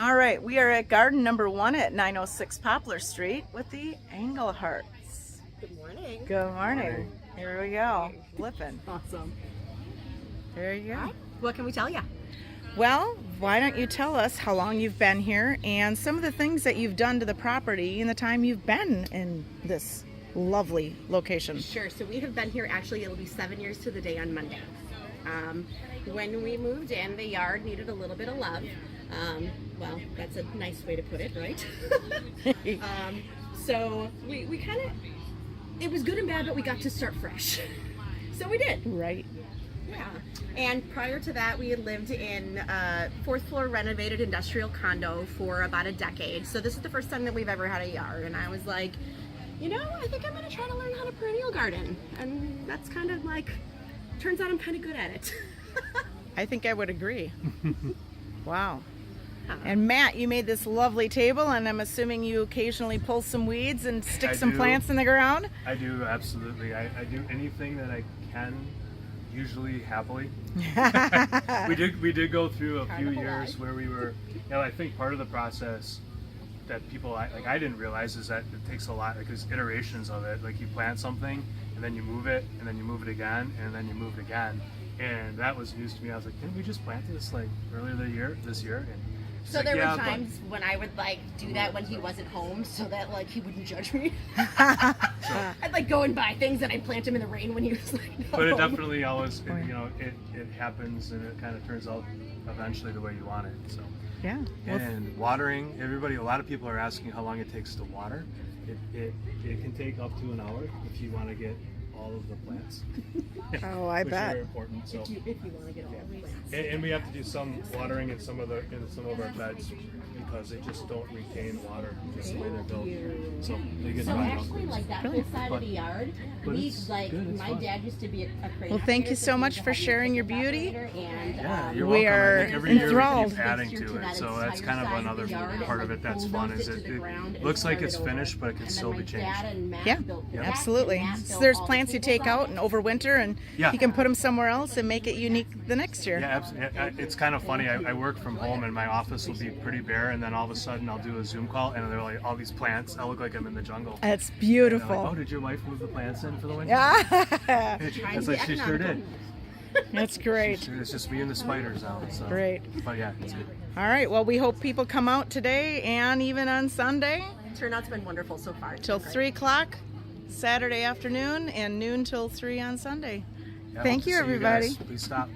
All right, we are at garden number 1 at 906 Poplar Street with the Engleharts. Good morning. Good morning. Here we go. Flipping. Awesome. There you go. All right. What can we tell you? Well, why don't you tell us how long you've been here and some of the things that you've done to the property in the time you've been in this lovely location? Sure. So we have been here, actually, it'll be 7 years to the day on Monday. When we moved in, the yard needed a little bit of love. Well, that's a nice way to put it, right? So we kind of, it was good and bad, but we got to start fresh. So we did. Right. Yeah. And prior to that, we had lived in a 4th floor renovated industrial condo for about a decade. So this is the first time that we've ever had a yard. And I was like, you know, I think I'm going to try to learn how to perennial garden. And that's kind of like, turns out I'm kind of good at it. I think I would agree. Wow. And Matt, you made this lovely table, and I'm assuming you occasionally pull some weeds and stick some plants in the ground? I do, absolutely. I do anything that I can, usually happily. we did go through a few years where we were, you know, I think part of the process that people, I didn't realize is that it takes a lot, like there's iterations of it. Like you plant something, and then you move it, and then you move it again, and then you move it again. And that was news to me. I was like, didn't we just plant this like earlier this year? And so like, there yeah, were times when I would like do that when he wasn't home, so that like he wouldn't judge me. I'd like go and buy things and I'd plant him in the rain when he was like not but it home. definitely always, you know, it happens and it kind of turns out eventually the way you want it. So Yeah. and watering, a lot of people are asking how long it takes to water. It can take up to an hour if you want to get all of the plants. Oh, I which bet. are important. So if you want to get all the plants. and we have to do some watering in some of our beds because they just don't retain water just the way they're built. So they get So dried actually, out. like that Really? whole side of the yard, But we it's like good, it's my fun. dad used to be a crane Well, thank operator, you so he much used to for have sharing your chicken beauty. operator, and Yeah, you're We welcome. are I think every year enthralled. we keep adding to it, so that's kind of another part of it that's fun. Is it looks like it's finished, but it can still be changed. Yeah, absolutely. So there's plants you take out and overwinter, and Yeah. you can put them somewhere else and make it unique the next year. Yeah, absolutely. It's kind of funny. I work from home, and my office will be pretty bare, and then all of a sudden I'll do a Zoom call, and they're like all these plants. I look like I'm in the jungle. It's And they're beautiful. like, oh, did your wife move the plants in for the winter? Yeah, It's like she sure did. that's great. It's just me and the spiders out. So. Great. But yeah, it's good. All right, well, we hope people come out today and even on Sunday Turnout's been wonderful so far. till 3 o'clock Saturday afternoon and noon till 3 on Sunday. Yeah, Thank hope to you, see everybody. guys. Please stop.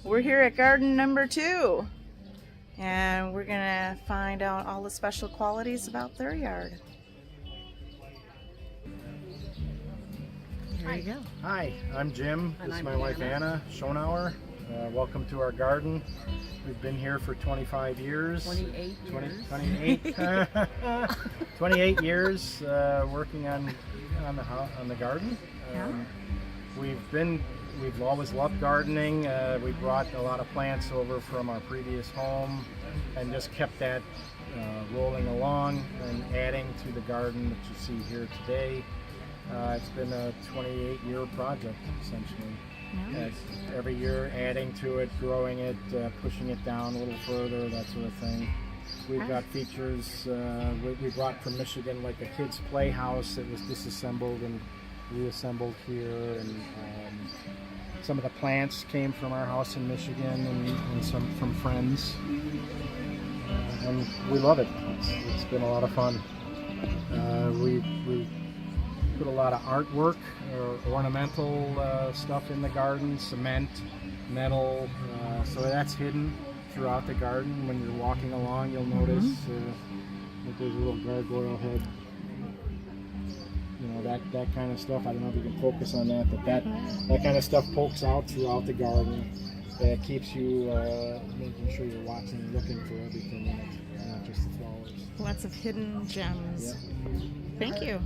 We're here at garden number 2, and we're gonna find out all the special qualities about their yard. There you go. Hi, I'm Jim. This is my wife Anna Schonauer. Welcome to our garden. We've been here for 25 years. 28 28, 28 years working on the garden. We've always loved gardening. We brought a lot of plants over from our previous home. and just kept that rolling along and adding to the garden that you see here today. It's been a 28-year project, essentially. Yeah. Every year adding to it, growing it, pushing it down a little further, that sort of thing. We've got features we brought from Michigan, like a kids' playhouse that was disassembled and reassembled here, and some of the plants came from our house in Michigan and some from friends. And we love it. It's been a lot of fun. We put a lot of artwork or ornamental stuff in the garden, cement, metal, so that's hidden throughout the garden. When you're walking along, you'll notice that there's a little gargoyle head, you know, that kind of stuff. I don't know if you can focus on that, but that kind of stuff pokes out throughout the garden. That keeps you making sure you're watching and looking for everything in it, not just the flowers. Lots of hidden gems. Yep. Thank you.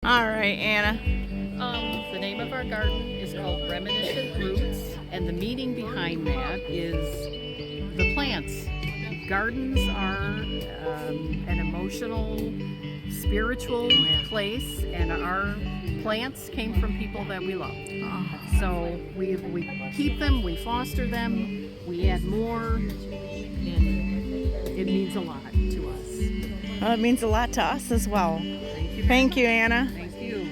All right, Anna. The name of our garden is called Reminiscent Roots, and the meaning behind that is the plants. Gardens are an emotional, spiritual place, and our plants came from people that we love. So we keep them, we foster them, we add more, and it means a lot to us. Well, it means a lot to us as well. Thank you, Anna. Thank you.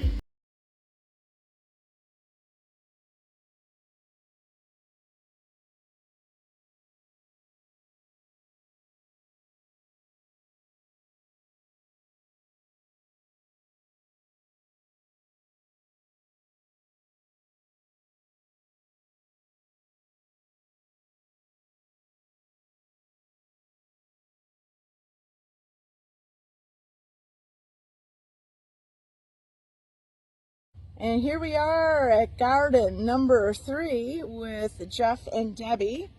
And here we are at garden number 3 with Jeff and Debbie.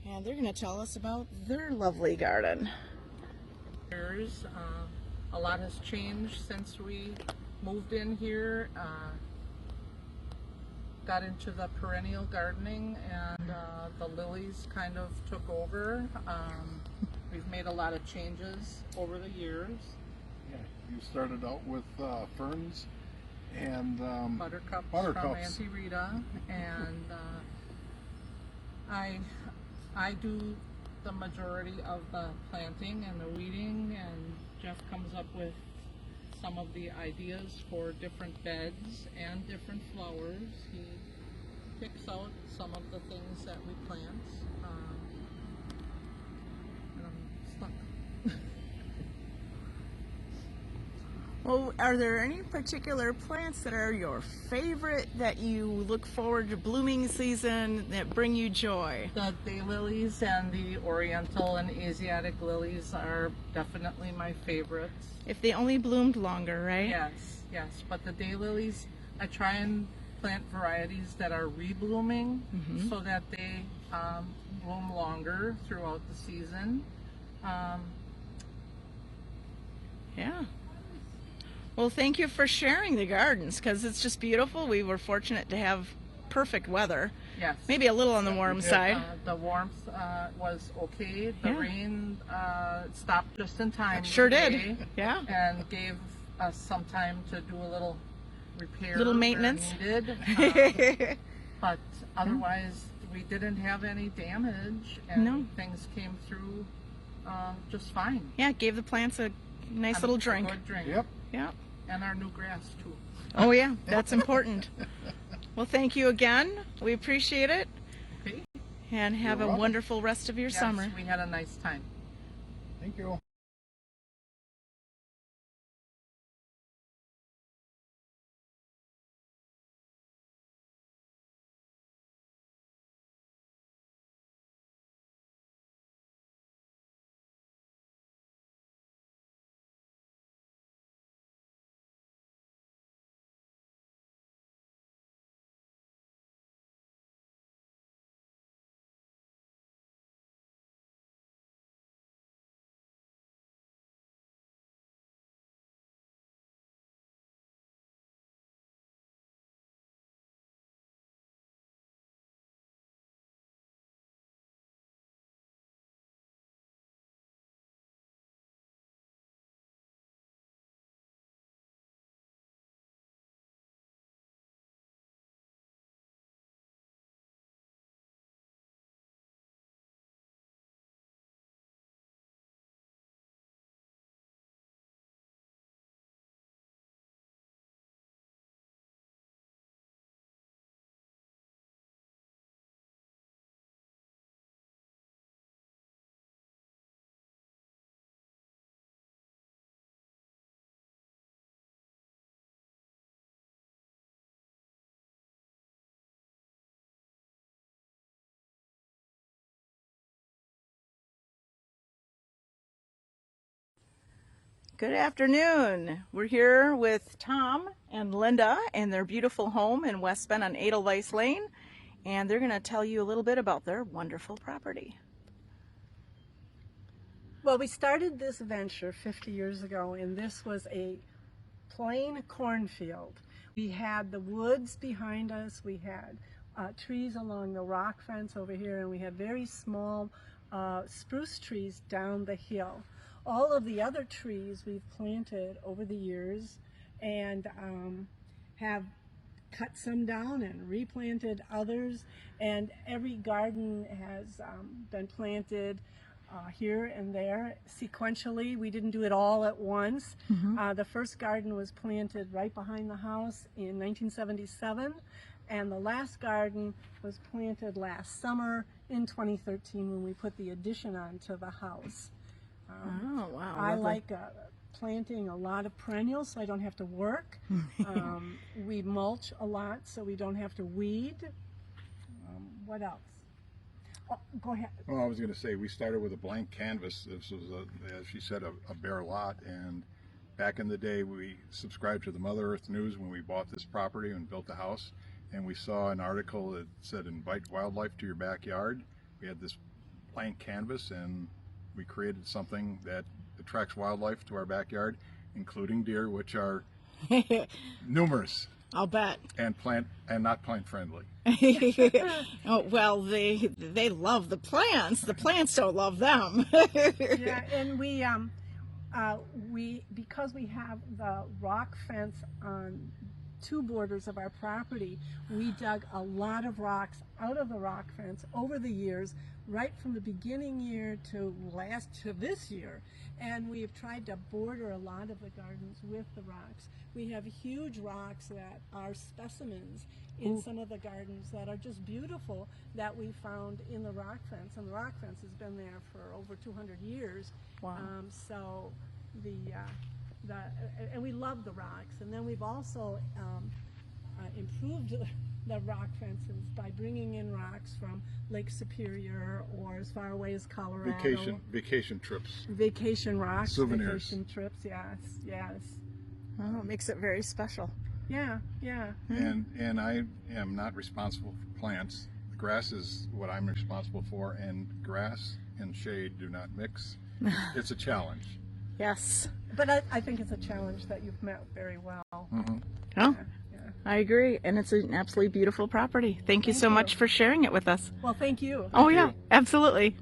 And they're going to tell us about their lovely garden. A lot has changed since we moved in here. Got into the perennial gardening, and the lilies kind of took over. We've made a lot of changes over the years. Yeah, you started out with ferns and Buttercups from buttercups. Auntie Rita, and I do the majority of the planting and the weeding, and Jeff comes up with some of the ideas for different beds and different flowers. He picks out some of the things that we plant. And I'm stuck. Well, are there any particular plants that are your favorite that you look forward to blooming season that bring you joy? The daylilies and the oriental and Asiatic lilies are definitely my favorites. If they only bloomed longer, right? Yes, yes. But the daylilies, I try and plant varieties that are reblooming so that they bloom longer throughout the season. Yeah. Well, thank you for sharing the gardens, because it's just beautiful. We were fortunate to have perfect weather. Yes. Maybe a little on the warm side. The warmth was okay. The Yeah. rain stopped just in time. It sure today, did. Yeah. And gave us some time to do a little repair. Little where maintenance. needed. But otherwise, we didn't have any damage, and No. things came through just fine. Yeah, it gave the plants a nice And little a drink. good drink. Yep. Yeah. And our new grass too. Oh yeah, that's important. Well, thank you again. We appreciate it, Okay. and have You're a welcome. wonderful rest of your Yes, summer. we had a nice time. Thank you. Good afternoon. We're here with Tom and Linda in their beautiful home in West Bend on Edelweiss Lane, and they're going to tell you a little bit about their wonderful property. Well, we started this venture 50 years ago, and this was a plain cornfield. We had the woods behind us, we had trees along the rock fence over here, and we had very small spruce trees down the hill. All of the other trees we've planted over the years, and have cut some down and replanted others, and every garden has been planted here and there sequentially. We didn't do it all at once. The first garden was planted right behind the house in 1977, and the last garden was planted last summer in 2013 when we put the addition onto the house. Oh, wow. I lovely. like planting a lot of perennials so I don't have to work. We mulch a lot so we don't have to weed. What else? Oh, go ahead. Well, I was going to say, we started with a blank canvas. This was, as she said, a bare lot. And back in the day, we subscribed to the Mother Earth News when we bought this property and built the house. And we saw an article that said, invite wildlife to your backyard. We had this blank canvas, and we created something that attracts wildlife to our backyard, including deer, which are numerous I'll bet. and not plant friendly. Oh, well, they love the plants. The plants don't love them. Yeah, and we because we have the rock fence on two borders of our property, we dug a lot of rocks out of the rock fence over the years, right from the beginning year to this year, and we've tried to border a lot of the gardens with the rocks. We have huge rocks that are specimens in some of the gardens that are just beautiful that we found in the rock fence, and the rock fence has been there for over 200 years. Wow. So and we love the rocks, and then we've also improved the rock fences by bringing in rocks from Lake Superior or as far away as Colorado. Vacation trips. Vacation rocks. Souvenirs. Vacation trips, yes. Oh, it makes it very special. Yeah. And I am not responsible for plants. The grass is what I'm responsible for, and grass and shade do not mix. It's a challenge. Yes. But I think it's a challenge that you've met very well. Oh, Yeah. I agree. And it's an absolutely beautiful property. Thank you so much for sharing it with us. Well, thank you. Oh, yeah, absolutely.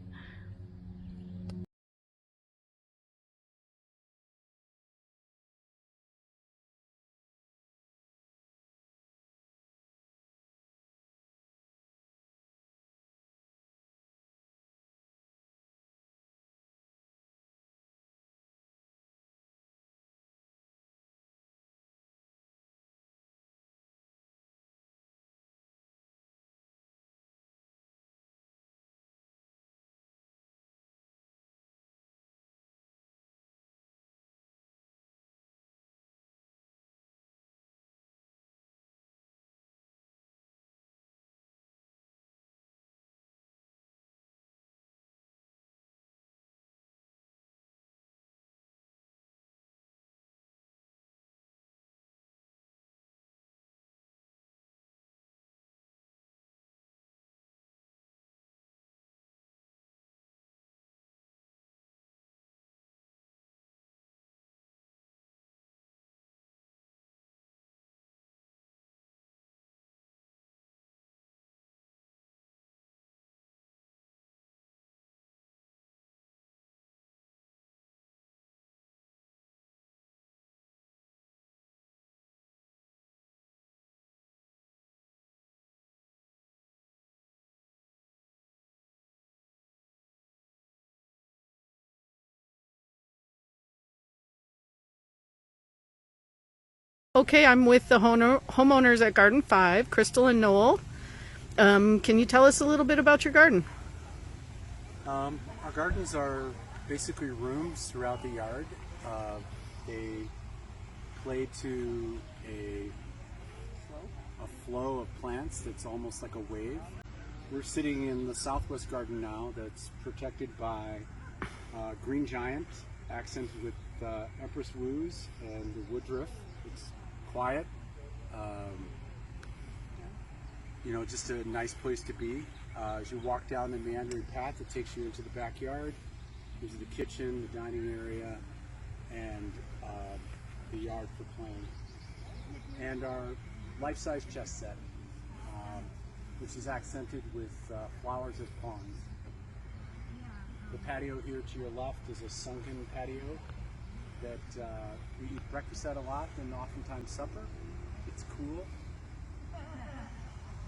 Okay, I'm with the homeowners at Garden 5, Crystal and Noel. Can you tell us a little bit about your garden? Our gardens are basically rooms throughout the yard. They play to a flow of plants that's almost like a wave. We're sitting in the southwest garden now that's protected by green giant, accented with Empress Woos and the woodruff. It's quiet. Just a nice place to be. As you walk down the meandering path that takes you into the backyard, into the kitchen, the dining area, and the yard for playing. And our life-size chess set, which is accented with flowers as pawns. The patio here to your left is a sunken patio that we eat breakfast at a lot and oftentimes supper. It's cool.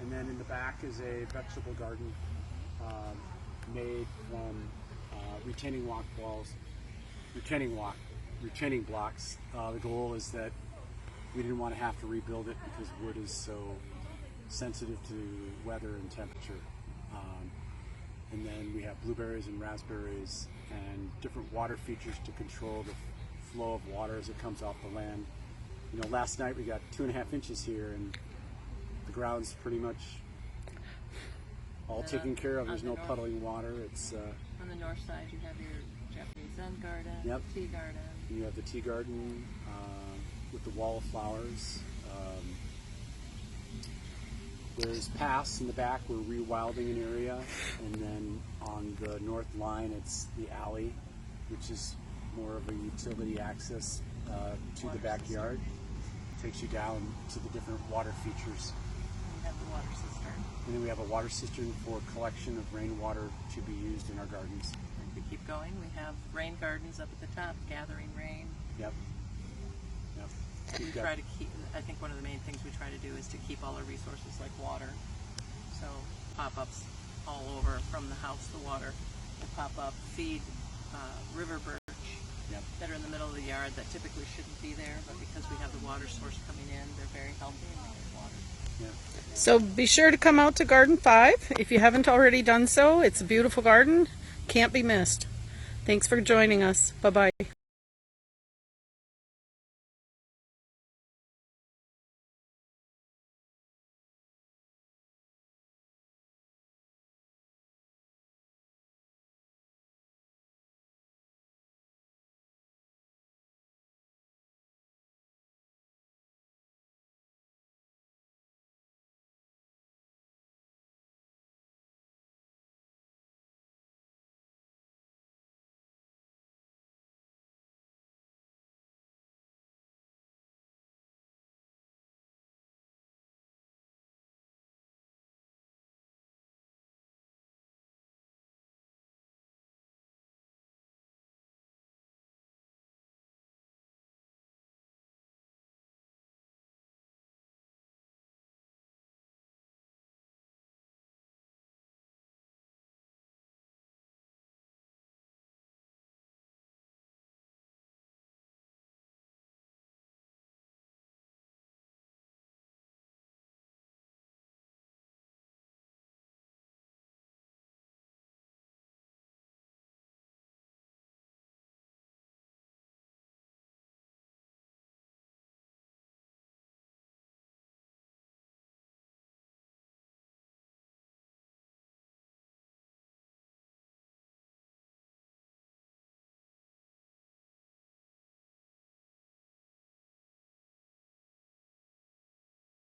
And then in the back is a vegetable garden made from retaining blocks. The goal is that we didn't want to have to rebuild it because wood is so sensitive to weather and temperature. And then we have blueberries and raspberries and different water features to control the flow of water as it comes off the land. Last night we got 2.5 inches here, and the ground's pretty much all taken care of. There's no puddling water. It's on the north side you have your Japanese Zen garden, Yep. tea garden. And you have the tea garden with the wall of flowers. There's paths in the back. We're rewilding an area, and then on the north line it's the alley, which is more of a utility access to the backyard. Takes you down to the different water features. You have the water cistern. And then we have a water cistern for collection of rainwater to be used in our gardens. If we keep going, we have rain gardens up at the top, gathering rain. Yep. We try to keep, I think one of the main things we try to do is to keep all our resources like water. So pop-ups all over from the house to water. We'll pop up, feed river birch that are in the middle of the yard that typically shouldn't be there, but because we have the water source coming in, they're very healthy and they get water. Yep. So be sure to come out to Garden 5 if you haven't already done so. It's a beautiful garden. Can't be missed. Thanks for joining us. Bye-bye.